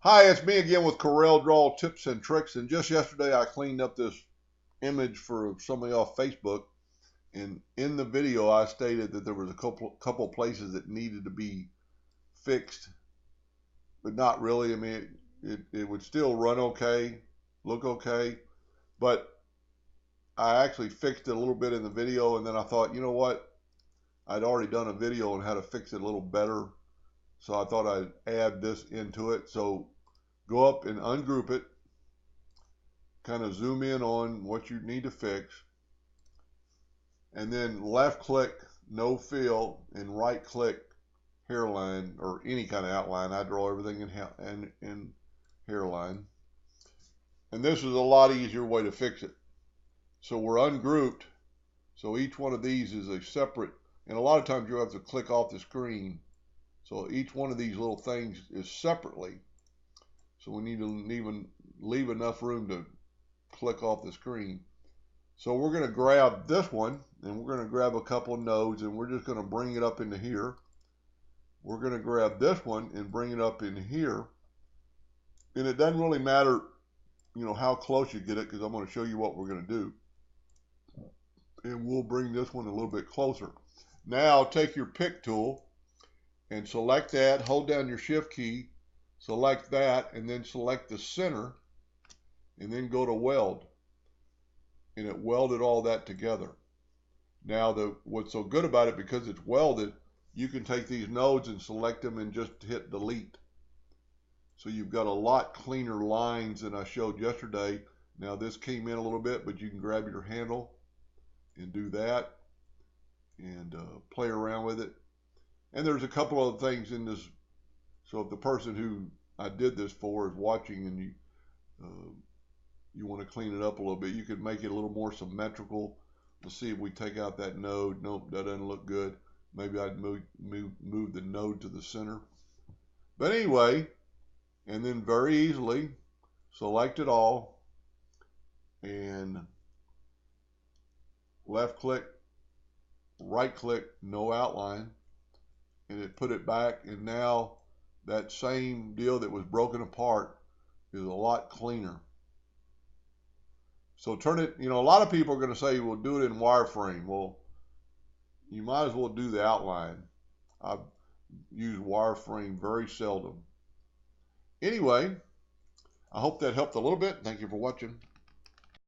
Hi, it's me again with Corel Draw Tips and Tricks. And just yesterday I cleaned up this image for somebody off Facebook. And in the video I stated that there was a couple places that needed to be fixed, but not really. I mean, it would still run okay, look okay. But I actually fixed it a little bit in the video, and then I thought, you know what? I'd already done a video on how to fix it a little better. So I thought I'd add this into it. So go up and ungroup it, kind of zoom in on what you need to fix, and then left click no fill and right click hairline or any kind of outline. I draw everything in hairline, and this is a lot easier way to fix it. So we're ungrouped, so each one of these is a separate, and a lot of times you have to click off the screen, so each one of these little things is separately, so we need to even leave enough room to click off the screen. So we're going to grab this one, and we're going to grab a couple of nodes, and we're just going to bring it up into here. We're going to grab this one and bring it up in here. And it doesn't really matter, how close you get it, because I'm going to show you what we're going to do. And we'll bring this one a little bit closer. Now take your pick tool and select that, hold down your shift key, select that, and then select the center, and then go to weld. And it welded all that together. Now what's so good about it, because it's welded, you can take these nodes and select them and just hit delete. So you've got a lot cleaner lines than I showed yesterday. Now this came in a little bit, but you can grab your handle and do that and play around with it. And there's a couple of things in this. So if the person who I did this for is watching and you want to clean it up a little bit, you could make it a little more symmetrical. Let's see if we take out that node. Nope, that doesn't look good. Maybe I'd move the node to the center. But anyway, and then very easily select it all and left click, right click, no outline, and it put it back. And now that same deal that was broken apart is a lot cleaner. So turn it, a lot of people are going to say, well, do it in wireframe. Well, you might as well do the outline. I use wireframe very seldom. Anyway, I hope that helped a little bit. Thank you for watching.